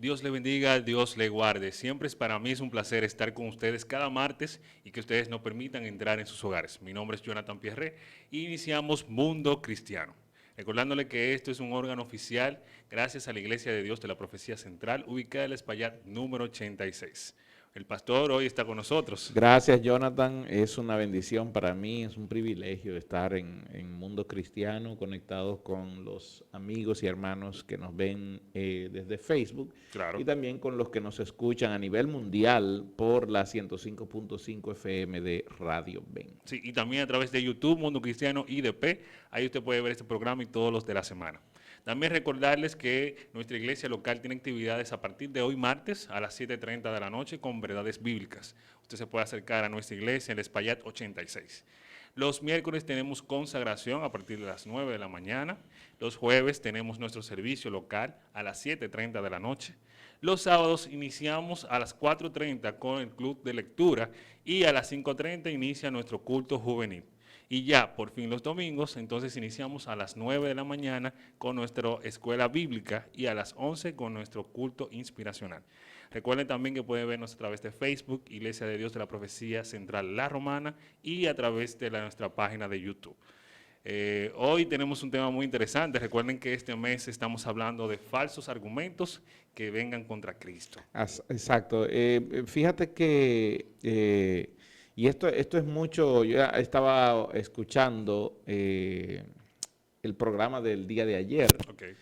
Dios le bendiga, Dios le guarde. Siempre para mí es un placer estar con ustedes cada martes y que ustedes nos permitan entrar en sus hogares. Mi nombre es Jonathan Pierre y iniciamos Mundo Cristiano. Recordándole que esto es un órgano oficial gracias a la Iglesia de Dios de la Profecía Central, ubicada en el Espaillat número 86. El pastor hoy está con nosotros. Gracias, Jonathan. Es una bendición para mí, es un privilegio estar en Mundo Cristiano, conectados con los amigos y hermanos que nos ven desde Facebook Claro. y también con los que nos escuchan a nivel mundial por la 105.5 FM de Radio Ben. Sí, y también a través de YouTube, Mundo Cristiano IDP. Ahí usted puede ver este programa y todos los de la semana. También recordarles que nuestra iglesia local tiene actividades a partir de hoy martes a las 7:30 de la noche con verdades bíblicas. Usted se puede acercar a nuestra iglesia en el Espaillat 86. Los miércoles tenemos consagración a partir de las 9 de la mañana. Los jueves tenemos nuestro servicio local a las 7:30 de la noche. Los sábados iniciamos a las 4:30 con el club de lectura y a las 5:30 inicia nuestro culto juvenil. Y ya, por fin los domingos, entonces iniciamos a las 9 de la mañana con nuestra escuela bíblica y a las 11 con nuestro culto inspiracional. Recuerden también que pueden vernos a través de Facebook, Iglesia de Dios de la Profecía Central La Romana, y a través de nuestra página de YouTube. Hoy tenemos un tema muy interesante. Recuerden que este mes estamos hablando de falsos argumentos que vengan contra Cristo. Exacto. Fíjate que, y esto es mucho, yo ya estaba escuchando el programa del día de ayer. Okay.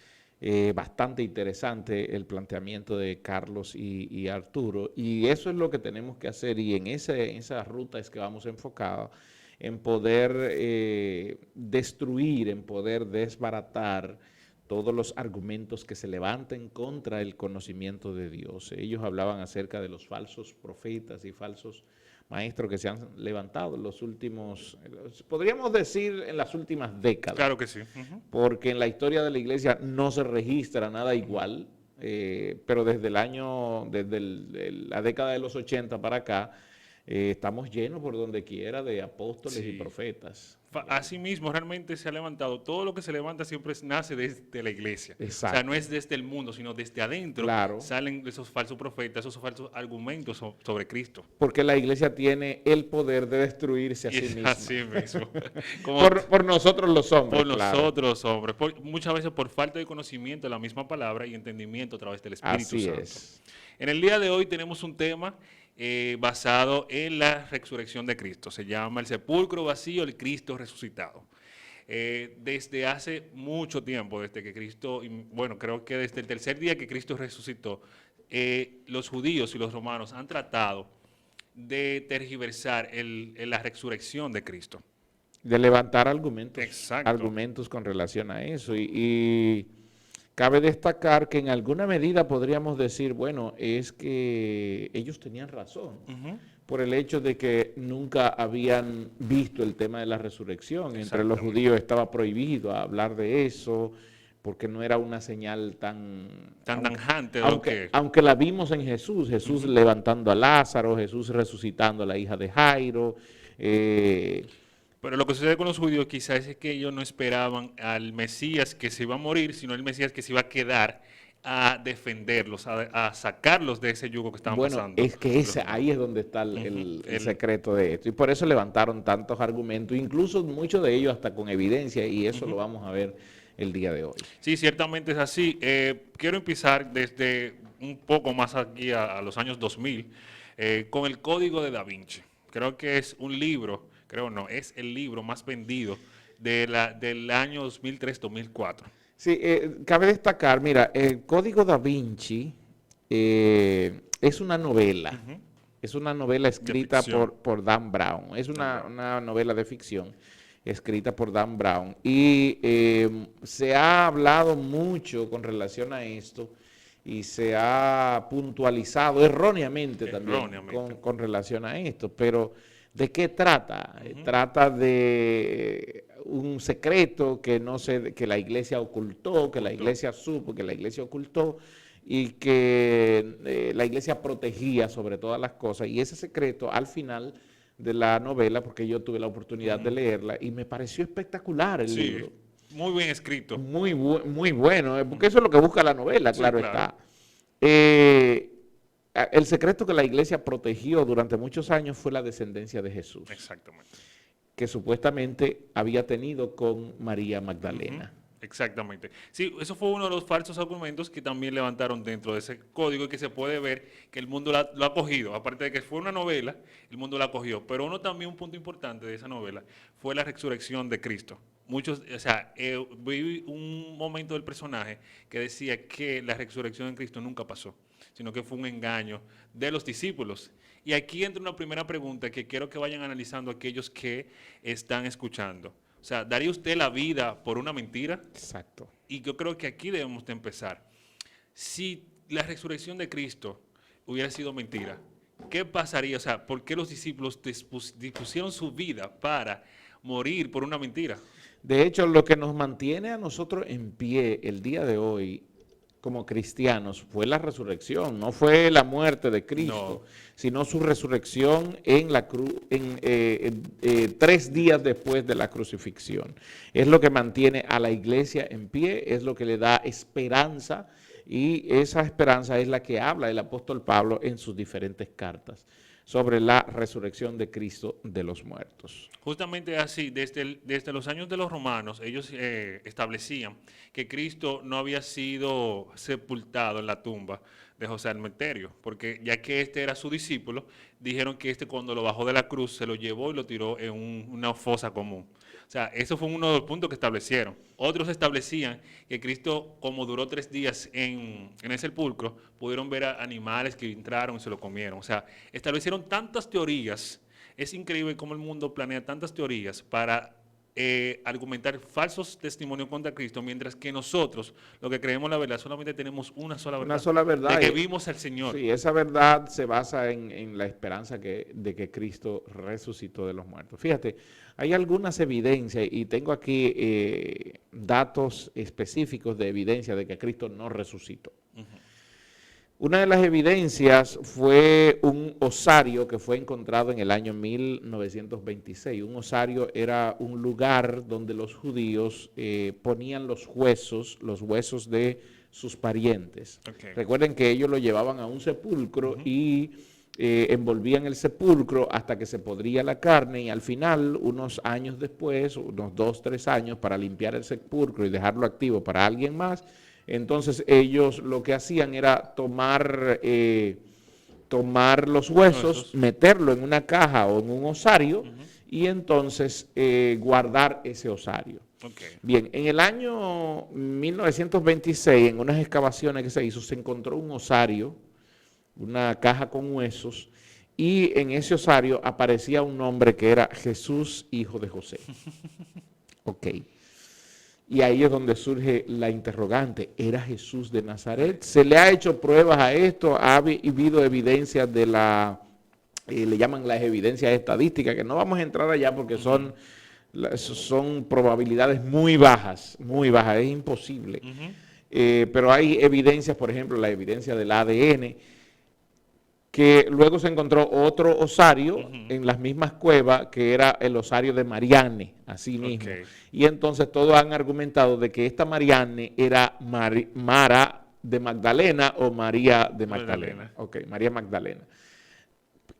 Bastante interesante el planteamiento de Carlos y Arturo, y eso es lo que tenemos que hacer, y en esa ruta es que vamos enfocados, en poder destruir, en poder desbaratar todos los argumentos que se levanten contra el conocimiento de Dios. Ellos hablaban acerca de los falsos profetas y falsos maestros que se han levantado en los últimos, podríamos decir en las últimas décadas. Claro que sí. Porque en la historia de la iglesia no se registra nada igual, pero desde la década de los 80 para acá, estamos llenos por donde quiera de apóstoles y profetas. Asimismo, realmente se ha levantado, todo lo que se levanta siempre nace desde la iglesia. Exacto. O sea, no es desde el mundo, sino desde adentro. Claro. Salen esos falsos profetas, esos falsos argumentos sobre Cristo. Porque la iglesia tiene el poder de destruirse a sí misma. Así mismo. por nosotros los hombres. Por nosotros los hombres. Muchas veces por falta de conocimiento de la misma palabra y entendimiento a través del Espíritu Santo. Es. En el día de hoy tenemos un tema basado en la resurrección de Cristo. Se llama el sepulcro vacío, el Cristo resucitado. Desde hace mucho tiempo, desde que Cristo, bueno, creo que desde el tercer día que Cristo resucitó, los judíos y los romanos han tratado de tergiversar la resurrección de Cristo. De levantar argumentos. Exacto. Argumentos con relación a eso. Y cabe destacar que en alguna medida podríamos decir, bueno, es que ellos tenían razón, por el hecho de que nunca habían visto el tema de la resurrección. Entre los judíos estaba prohibido hablar de eso, porque no era una señal tan tanjante. Aunque la vimos en Jesús, Jesús levantando a Lázaro, Jesús resucitando a la hija de Jairo. Pero lo que sucede con los judíos quizás es que ellos no esperaban al Mesías que se iba a morir, sino el Mesías que se iba a quedar a defenderlos, a sacarlos de ese yugo que estaban pasando. Es que ahí es donde está el secreto de esto. Y por eso levantaron tantos argumentos, incluso muchos de ellos hasta con evidencia, y eso lo vamos a ver el día de hoy. Sí, ciertamente es así. Quiero empezar desde un poco más aquí a los años 2000 con el Código de Da Vinci. Creo que es un libro, es el libro más vendido del año 2003-2004. Sí, cabe destacar, mira, el Código Da Vinci es una novela. Es una novela escrita por Dan Brown. Es una novela de ficción escrita por Dan Brown. Y se ha hablado mucho con relación a esto y se ha puntualizado erróneamente también con relación a esto. Pero, ¿de qué trata? Trata de un secreto que la iglesia ocultó, que la iglesia supo, que la iglesia ocultó, y que la iglesia protegía sobre todas las cosas. Y ese secreto, al final de la novela, porque yo tuve la oportunidad de leerla, y me pareció espectacular el libro. Muy bien escrito. Muy bueno, porque eso es lo que busca la novela, claro está. El secreto que la iglesia protegió durante muchos años fue la descendencia de Jesús. Exactamente. Que supuestamente había tenido con María Magdalena. Exactamente. Sí, eso fue uno de los falsos argumentos que también levantaron dentro de ese código y que se puede ver que el mundo lo ha cogido. Aparte de que fue una novela, el mundo la cogió. Pero un punto importante de esa novela fue la resurrección de Cristo. Muchos, o sea, vi un momento del personaje que decía que la resurrección de Cristo nunca pasó, sino que fue un engaño de los discípulos. Y aquí entra una primera pregunta que quiero que vayan analizando aquellos que están escuchando. O sea, ¿daría usted la vida por una mentira? Exacto. Y yo creo que aquí debemos de empezar. Si la resurrección de Cristo hubiera sido mentira, ¿qué pasaría? O sea, ¿por qué los discípulos dispusieron su vida para morir por una mentira? De hecho, lo que nos mantiene a nosotros en pie el día de hoy como cristianos fue la resurrección, no fue la muerte de Cristo, sino su resurrección en la cruz, 3 días después de la crucifixión. Es lo que mantiene a la iglesia en pie, es lo que le da esperanza, y esa esperanza es la que habla el apóstol Pablo en sus diferentes cartas sobre la resurrección de Cristo de los muertos. Justamente así, desde los años de los romanos, ellos establecían que Cristo no había sido sepultado en la tumba de José Armenterio, porque ya que este era su discípulo, dijeron que cuando lo bajó de la cruz se lo llevó y lo tiró en una fosa común. O sea, eso fue uno de los puntos que establecieron. Otros establecían que Cristo, como duró 3 días en el sepulcro, pudieron ver a animales que entraron y se lo comieron. O sea, establecieron tantas teorías. Es increíble cómo el mundo planea tantas teorías para argumentar falsos testimonios contra Cristo, mientras que nosotros, lo que creemos la verdad, solamente tenemos una sola verdad. Una sola verdad. De que vimos al Señor. Sí, esa verdad se basa en la esperanza de que Cristo resucitó de los muertos. Fíjate, hay algunas evidencias, y tengo aquí datos específicos de evidencia de que Cristo no resucitó. Una de las evidencias fue un osario que fue encontrado en el año 1926. Un osario era un lugar donde los judíos ponían los huesos de sus parientes. Okay. Recuerden que ellos lo llevaban a un sepulcro y envolvían el sepulcro hasta que se podría la carne, y al final, unos años después, unos 2, 3 años, para limpiar el sepulcro y dejarlo activo para alguien más, entonces ellos lo que hacían era tomar los huesos, meterlo en una caja o en un osario y entonces guardar ese osario. Okay. Bien, en el año 1926, en unas excavaciones que se hizo, se encontró un osario, una caja con huesos, y en ese osario aparecía un nombre que era Jesús, hijo de José. Ok. Y ahí es donde surge la interrogante, ¿era Jesús de Nazaret? Se le ha hecho pruebas a esto, ha habido evidencias de le llaman las evidencias estadísticas, que no vamos a entrar allá porque son probabilidades muy bajas, es imposible. Pero hay evidencias, por ejemplo, la evidencia del ADN, que luego se encontró otro osario en las mismas cuevas, que era el osario de Marianne, así mismo. Okay. Y entonces todos han argumentado de que esta Marianne era Mara de Magdalena o María de Magdalena. Ok, María Magdalena.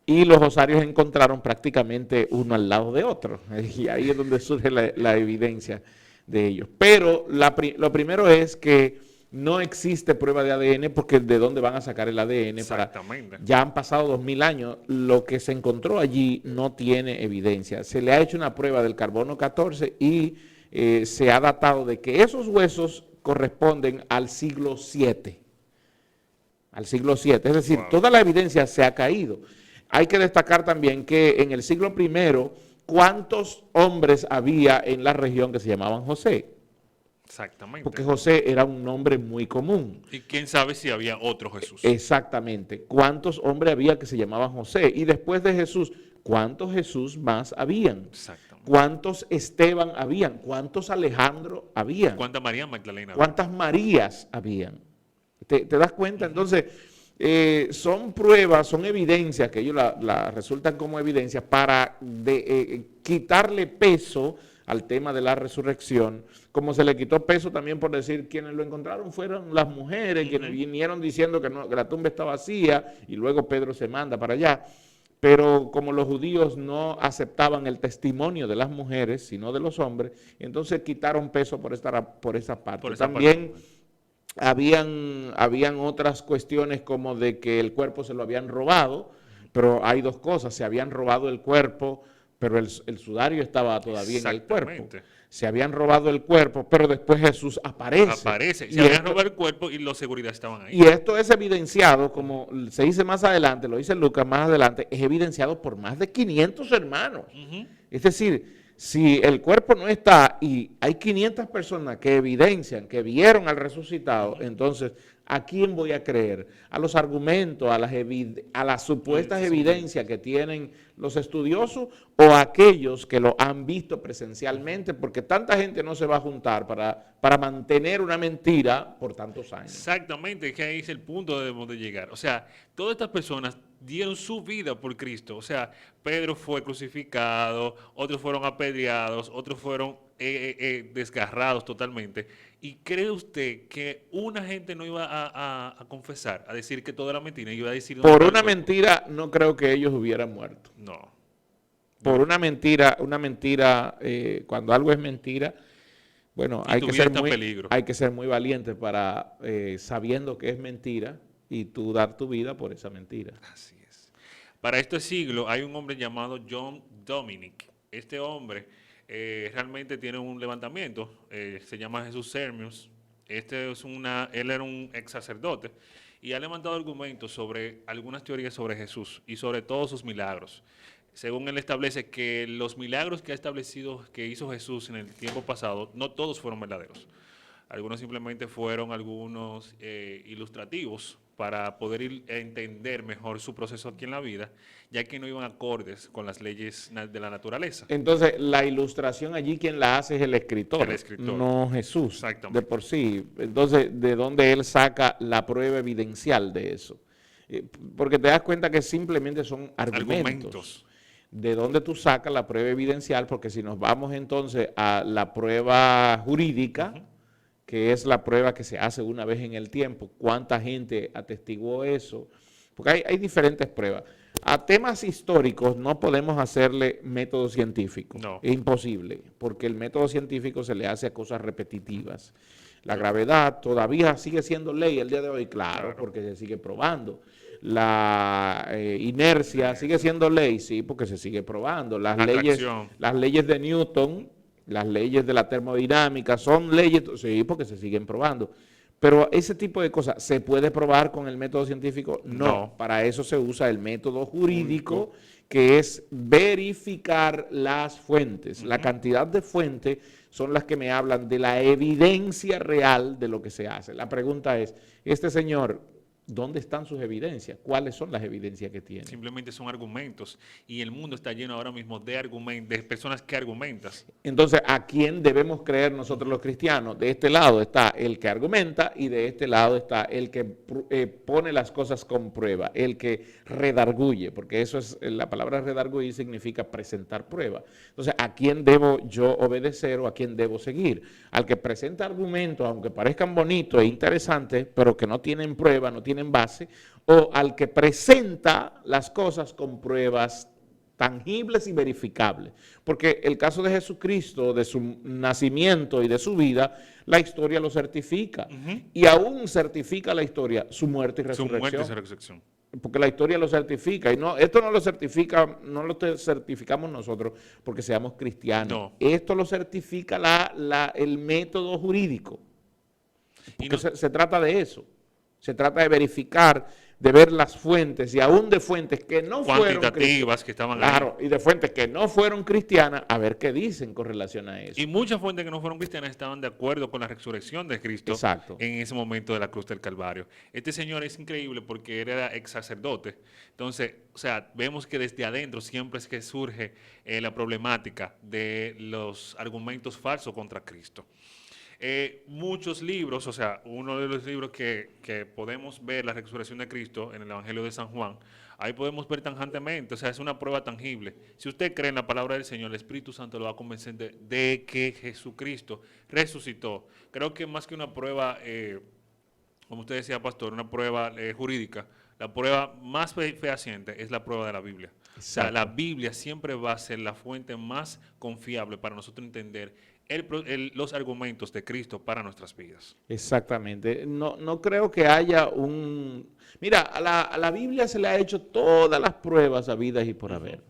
Y los osarios se encontraron prácticamente uno al lado de otro. Y ahí es donde surge la evidencia de ellos. Pero lo primero es que no existe prueba de ADN, porque ¿de dónde van a sacar el ADN? Exactamente. Ya han pasado 2000 años, lo que se encontró allí no tiene evidencia. Se le ha hecho una prueba del carbono 14 y se ha datado de que esos huesos corresponden al siglo VII. Al siglo VII, es decir, toda la evidencia se ha caído. Hay que destacar también que en el siglo I, ¿cuántos hombres había en la región que se llamaban José? Exactamente. Porque José era un nombre muy común. Y quién sabe si había otro Jesús. Exactamente. ¿Cuántos hombres había que se llamaban José? Y después de Jesús, ¿cuántos Jesús más habían? Exactamente. ¿Cuántos Esteban habían? ¿Cuántos Alejandro habían? ¿Cuántas María Magdalena habían? ¿Cuántas Marías habían? ¿Te das cuenta? Entonces, son pruebas, son evidencias, que ellos la resultan como evidencia para quitarle peso al tema de la resurrección, como se le quitó peso también por decir quienes lo encontraron fueron las mujeres, quienes vinieron diciendo que, no, que la tumba está vacía, y luego Pedro se manda para allá. Pero como los judíos no aceptaban el testimonio de las mujeres, sino de los hombres, entonces quitaron peso por esa parte. Por esa También parte. habían otras cuestiones como de que el cuerpo se lo habían robado, pero hay dos cosas: se habían robado el cuerpo, pero el sudario estaba todavía en el cuerpo. Se habían robado el cuerpo, pero después Jesús aparece. Aparece. Se habían robado el cuerpo y los seguridad estaban ahí. Y esto es evidenciado, como se dice más adelante, lo dice Lucas más adelante, es evidenciado por más de 500 hermanos. Es decir, si el cuerpo no está y hay 500 personas que evidencian, que vieron al resucitado, entonces, ¿a quién voy a creer? ¿A los argumentos, a las supuestas evidencias que tienen los estudiosos, o a aquellos que lo han visto presencialmente? Porque tanta gente no se va a juntar para mantener una mentira por tantos años. Exactamente, que ahí es el punto donde debemos de llegar. O sea, todas estas personas dieron su vida por Cristo. O sea, Pedro fue crucificado, otros fueron apedreados, otros fueron desgarrados totalmente. ¿Y cree usted que una gente no iba a confesar, a decir que todo era mentira? Iba a decir por una mentira no creo que ellos hubieran muerto. No. Por una mentira, cuando algo es mentira, bueno, hay que ser muy valiente para, sabiendo que es mentira, y tú dar tu vida por esa mentira. Así es. Para este siglo hay un hombre llamado John Dominic. Este hombre realmente tiene un levantamiento, se llama Jesús Sermius. Él era un ex sacerdote y ha levantado argumentos sobre algunas teorías sobre Jesús y sobre todos sus milagros. Según él establece que los milagros que ha establecido, que hizo Jesús en el tiempo pasado, no todos fueron verdaderos. Algunos simplemente fueron algunos ilustrativos para poder entender mejor su proceso aquí en la vida, ya que no iban acordes con las leyes de la naturaleza. Entonces, la ilustración allí quien la hace es el escritor, no Jesús. Exactamente. De por sí. Entonces, ¿de dónde él saca la prueba evidencial de eso? Porque te das cuenta que simplemente son argumentos. ¿De dónde tú sacas la prueba evidencial? Porque si nos vamos entonces a la prueba jurídica, que es la prueba que se hace una vez en el tiempo, ¿cuánta gente atestiguó eso? Porque hay diferentes pruebas. A temas históricos no podemos hacerle método científico. No. Es imposible, porque el método científico se le hace a cosas repetitivas. La gravedad todavía sigue siendo ley el día de hoy, claro, porque se sigue probando. La inercia sigue siendo ley, sí, porque se sigue probando. Las leyes de Newton, las leyes de la termodinámica son leyes, sí, porque se siguen probando. Pero ese tipo de cosas, ¿se puede probar con el método científico? No. Para eso se usa el método jurídico, que es verificar las fuentes. La cantidad de fuentes son las que me hablan de la evidencia real de lo que se hace. La pregunta es, este señor, ¿dónde están sus evidencias? ¿Cuáles son las evidencias que tiene? Simplemente son argumentos, y el mundo está lleno ahora mismo de personas que argumentan. Entonces, ¿a quién debemos creer nosotros los cristianos? De este lado está el que argumenta, y de este lado está el que pone las cosas con prueba, el que redarguye, porque eso es, la palabra redarguir significa presentar prueba. Entonces, ¿a quién debo yo obedecer o a quién debo seguir? Al que presenta argumentos, aunque parezcan bonitos e interesantes, pero que no tienen prueba, no tienen base, o al que presenta las cosas con pruebas tangibles y verificables. Porque el caso de Jesucristo, de su nacimiento y de su vida, la historia lo certifica. Y aún certifica la historia su muerte y resurrección. Porque la historia lo certifica. Y no, esto no lo certifica, no lo certificamos nosotros porque seamos cristianos. No. Esto lo certifica el método jurídico. Porque se trata de eso. Se trata de verificar, de ver las fuentes, y aún de fuentes que no fueron cuantitativas que estaban ahí. Y de fuentes que no fueron cristianas, a ver qué dicen con relación a eso. Y muchas fuentes que no fueron cristianas estaban de acuerdo con la resurrección de Cristo. Exacto. En ese momento de la cruz del Calvario. Este señor es increíble porque era ex sacerdote. Entonces, o sea, vemos que desde adentro siempre es que surge la problemática de los argumentos falsos contra Cristo. Muchos libros, o sea, uno de los libros que podemos ver la resurrección de Cristo en el Evangelio de San Juan, ahí podemos ver tangentemente, o sea, es una prueba tangible. Si usted cree en la palabra del Señor, el Espíritu Santo lo va a convencer de que Jesucristo resucitó. Creo que más que una prueba, como usted decía, pastor, una prueba jurídica, la prueba más fehaciente es la prueba de la Biblia. Exacto. O sea, la Biblia siempre va a ser la fuente más confiable para nosotros entender los argumentos de Cristo para nuestras vidas. Exactamente. No creo que haya un... Mira, a la Biblia se le ha hecho todas las pruebas habidas y por haber.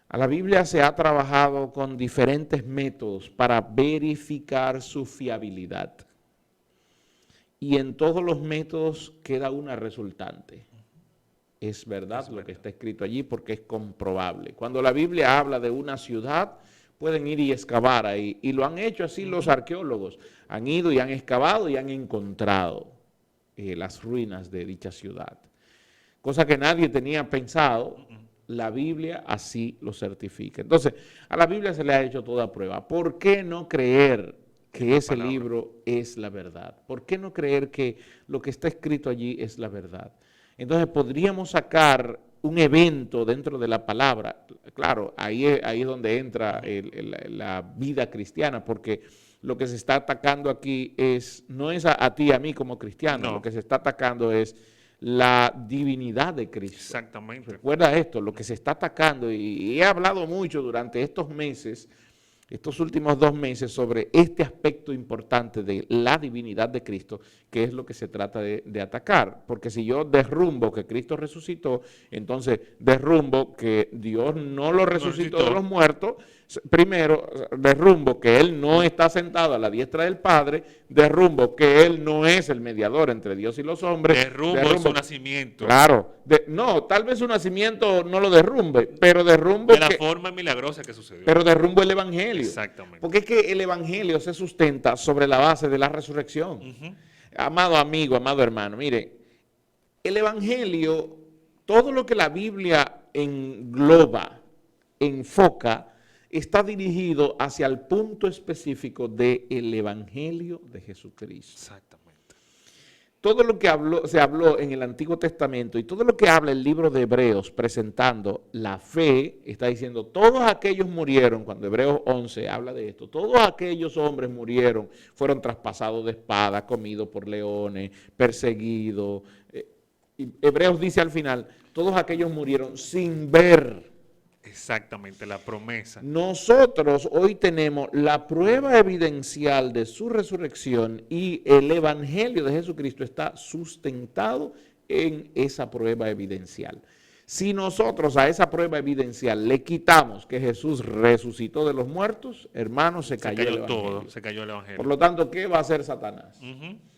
A la Biblia se ha trabajado con diferentes métodos para verificar su fiabilidad. Y en todos los métodos queda una resultante. Es verdad lo que está escrito allí porque es comprobable. Cuando la Biblia habla de una ciudad, pueden ir y excavar ahí. Y lo han hecho así los arqueólogos. Han ido y han excavado y han encontrado las ruinas de dicha ciudad. Cosa que nadie tenía pensado, la Biblia así lo certifica. Entonces, a la Biblia se le ha hecho toda prueba. ¿Por qué no creer que ese libro es la verdad? ¿Por qué no creer que lo que está escrito allí es la verdad? Entonces, podríamos sacar un evento dentro de la palabra. Claro, ahí es donde entra la vida cristiana, porque lo que se está atacando aquí no es a ti y a mí como cristianos, lo que se está atacando es la divinidad de Cristo. Exactamente. Recuerda esto, lo que se está atacando, y he hablado mucho durante estos meses, estos últimos 2 meses, sobre este aspecto importante de la divinidad de Cristo, que es lo que se trata de atacar. Porque si yo derrumbo que Cristo resucitó, entonces derrumbo que Dios no lo resucitó de los muertos. Primero, derrumbo que Él no está sentado a la diestra del Padre, derrumbo que Él no es el mediador entre Dios y los hombres. Derrumbo su nacimiento. Claro, no, tal vez su nacimiento no lo derrumbe, pero derrumbo de la forma milagrosa que sucedió. Pero derrumbo el Evangelio. Exactamente. Porque es que el Evangelio se sustenta sobre la base de la resurrección. Amado amigo, amado hermano, mire, el Evangelio, todo lo que la Biblia engloba, enfoca, está dirigido hacia el punto específico del Evangelio de Jesucristo. Exactamente. Todo lo que se habló en el Antiguo Testamento y todo lo que habla el libro de Hebreos presentando la fe, está diciendo, todos aquellos murieron, cuando Hebreos 11 habla de esto, todos aquellos hombres murieron, fueron traspasados de espada, comidos por leones, perseguidos. Y Hebreos dice al final, todos aquellos murieron sin ver. Exactamente, la promesa. Nosotros hoy tenemos la prueba evidencial de su resurrección y el Evangelio de Jesucristo está sustentado en esa prueba evidencial. Si nosotros a esa prueba evidencial le quitamos que Jesús resucitó de los muertos, hermanos, se cayó el Evangelio. Todo, se cayó el Evangelio. Por lo tanto, ¿qué va a hacer Satanás?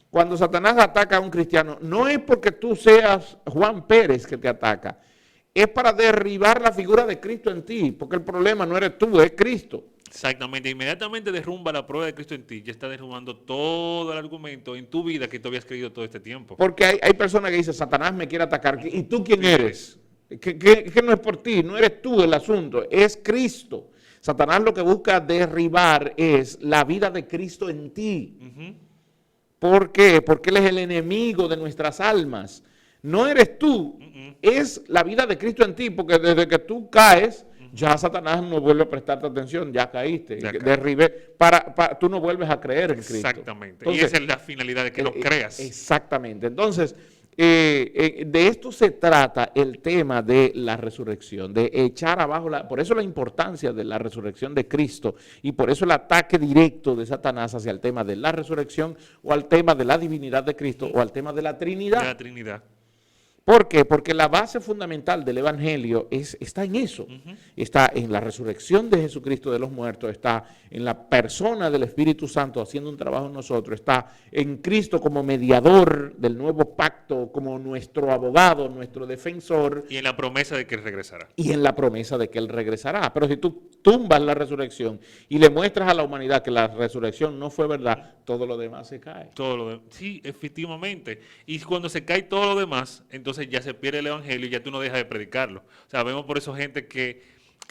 Cuando Satanás ataca a un cristiano, no es porque tú seas Juan Pérez que te ataca, es para derribar la figura de Cristo en ti, porque el problema no eres tú, es Cristo. Exactamente, inmediatamente derrumba la prueba de Cristo en ti, ya está derrumbando todo el argumento en tu vida que tú habías creído todo este tiempo. Porque hay personas que dicen, Satanás me quiere atacar, ¿y tú quién eres? Que no es por ti, no eres tú el asunto, es Cristo. Satanás lo que busca derribar es la vida de Cristo en ti. ¿Por qué? Porque Él es el enemigo de nuestras almas. No eres tú, es la vida de Cristo en ti, porque desde que tú caes, ya Satanás no vuelve a prestarte atención, ya caíste, derribé, tú no vuelves a creer en Cristo. Exactamente, entonces, y esa es la finalidad de que lo creas. Exactamente, entonces, de esto se trata el tema de la resurrección, de echar abajo, por eso la importancia de la resurrección de Cristo y por eso el ataque directo de Satanás hacia el tema de la resurrección o al tema de la divinidad de Cristo o al tema de la Trinidad. De la Trinidad. ¿Por qué? Porque la base fundamental del Evangelio está en eso. Está en la resurrección de Jesucristo de los muertos, está en la persona del Espíritu Santo haciendo un trabajo en nosotros, está en Cristo como mediador del nuevo pacto, como nuestro abogado, nuestro defensor. Y en la promesa de que Él regresará. Y en la promesa de que Él regresará. Pero si tú tumbas la resurrección y le muestras a la humanidad que la resurrección no fue verdad, todo lo demás se cae. Sí, efectivamente. Y cuando se cae todo lo demás, entonces ya se pierde el Evangelio y ya tú no dejas de predicarlo. O sea, vemos por eso gente que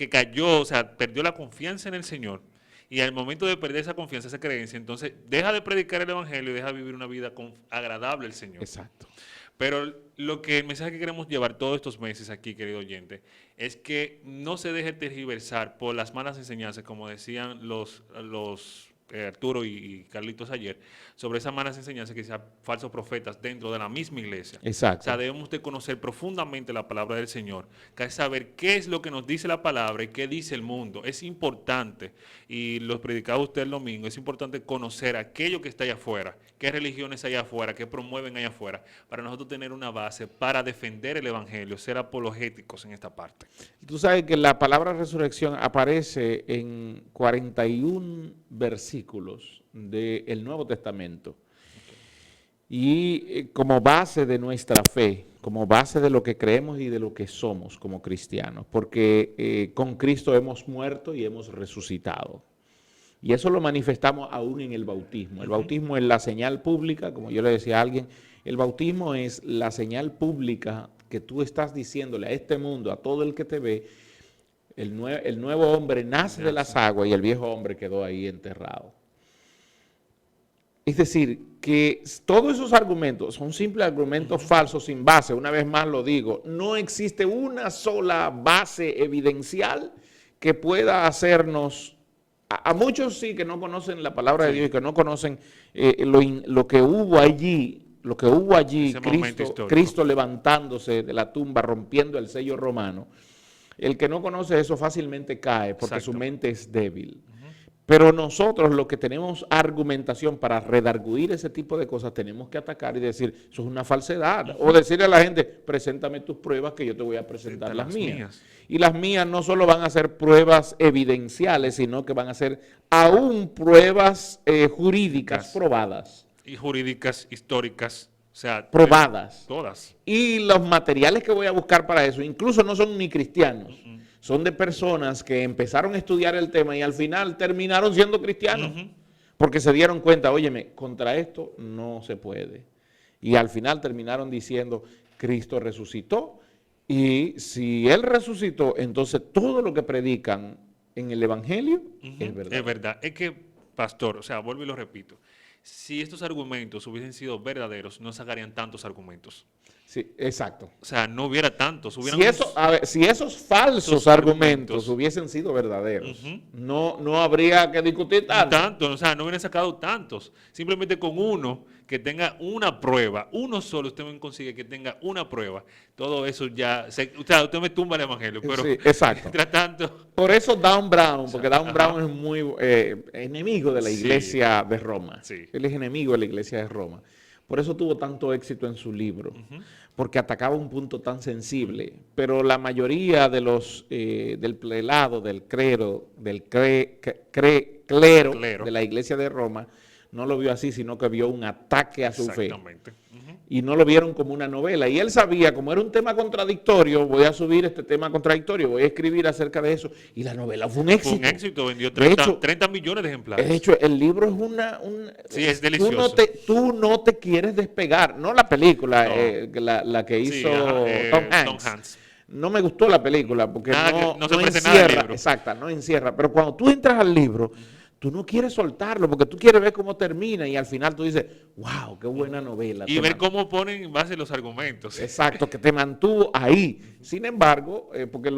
cayó, o sea, perdió la confianza en el Señor Y al momento de perder esa confianza, esa creencia, entonces deja de predicar el evangelio y deja de vivir una vida agradable al Señor. Exacto. Pero el mensaje que queremos llevar todos estos meses aquí, querido oyente, es que no se deje tergiversar por las malas enseñanzas, como decían los Arturo y Carlitos ayer, sobre esas malas enseñanzas que sean falsos profetas dentro de la misma iglesia. Exacto. O sea, debemos de conocer profundamente la palabra del Señor, que es saber qué es lo que nos dice la palabra y qué dice el mundo. Es importante, y lo predicaba usted el domingo, es importante conocer aquello que está allá afuera, qué religiones hay allá afuera, qué promueven allá afuera, para nosotros tener una base para defender el evangelio, ser apologéticos en esta parte. Tú sabes que la palabra resurrección aparece en 41 versículos del Nuevo Testamento. Y como base de nuestra fe, como base de lo que creemos y de lo que somos como cristianos, porque con Cristo hemos muerto y hemos resucitado. Y eso lo manifestamos aún en el bautismo. El bautismo es la señal pública, como yo le decía a alguien, el bautismo es la señal pública que tú estás diciéndole a este mundo, a todo el que te ve, el nuevo hombre nace de las aguas y el viejo hombre quedó ahí enterrado. Es decir, que todos esos argumentos son simples argumentos falsos sin base. Una vez más lo digo, no existe una sola base evidencial que pueda hacernos, a muchos sí que no conocen la palabra de Dios y que no conocen lo que hubo allí, Cristo levantándose de la tumba, rompiendo el sello romano. El que no conoce eso fácilmente cae porque su mente es débil. Pero nosotros, los que tenemos argumentación para redarguir ese tipo de cosas, tenemos que atacar y decir, eso es una falsedad. O decirle a la gente, preséntame tus pruebas que yo te voy a presentar las mías. Y las mías no solo van a ser pruebas evidenciales, sino que van a ser aún pruebas jurídicas probadas. Y jurídicas, históricas, o sea, probadas. Todas. Y los materiales que voy a buscar para eso, incluso no son ni cristianos. Son de personas que empezaron a estudiar el tema y al final terminaron siendo cristianos. Porque se dieron cuenta, óyeme, contra esto no se puede. Y al final terminaron diciendo, Cristo resucitó. Y si Él resucitó, entonces todo lo que predican en el Evangelio es verdad. Es verdad. Es que, pastor, o sea, vuelvo y lo repito. Si estos argumentos hubiesen sido verdaderos, no sacarían tantos argumentos. Sí, exacto. O sea, no hubiera tantos. Si esos falsos argumentos hubiesen sido verdaderos, no habría que discutir tanto. O sea, no hubieran sacado tantos. Simplemente con uno que tenga una prueba, uno solo usted me consigue que tenga una prueba. Todo eso ya, o sea, usted me tumba el evangelio, pero sí, exacto. Mientras tanto. Por eso Dan Brown, porque Dan Brown es muy enemigo de la iglesia de Roma. Sí. Él es enemigo de la iglesia de Roma. Por eso tuvo tanto éxito en su libro, porque atacaba un punto tan sensible. Pero la mayoría de los del prelado, del clero de la iglesia de Roma, no lo vio así, sino que vio un ataque a su fe. Y no lo vieron como una novela. Y él sabía, como era un tema contradictorio, voy a subir este tema contradictorio, voy a escribir acerca de eso. Y la novela fue un éxito. Fue un éxito, vendió 30 millones de ejemplares. De hecho, el libro es sí, es delicioso. Tú no te quieres despegar. No la película, no. La que hizo Tom Hanks. No me gustó la película porque no se encierra. Exacto, no encierra. Pero cuando tú entras al libro, tú no quieres soltarlo porque tú quieres ver cómo termina y al final tú dices, wow, qué buena novela. Y ver cómo ponen en base los argumentos. Exacto, que te mantuvo ahí. Sin embargo, porque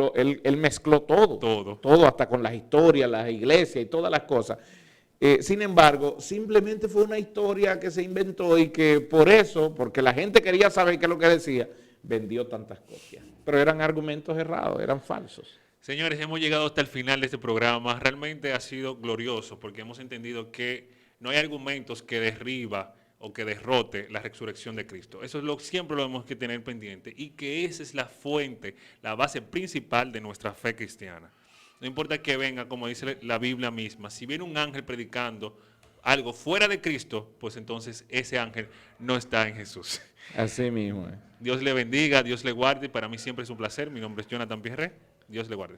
él mezcló todo, hasta con las historias, las iglesias y todas las cosas. Sin embargo, simplemente fue una historia que se inventó y que por eso, porque la gente quería saber qué es lo que decía, vendió tantas copias. Pero eran argumentos errados, eran falsos. Señores, hemos llegado hasta el final de este programa. Realmente ha sido glorioso porque hemos entendido que no hay argumentos que derriba o que derrote la resurrección de Cristo. Eso es siempre lo hemos que tener pendiente y que esa es la fuente, la base principal de nuestra fe cristiana. No importa que venga, como dice la Biblia misma, si viene un ángel predicando algo fuera de Cristo, pues entonces ese ángel no está en Jesús. Así mismo. Dios le bendiga, Dios le guarde. Para mí siempre es un placer. Mi nombre es Jonathan Pierre. Dios le guarde.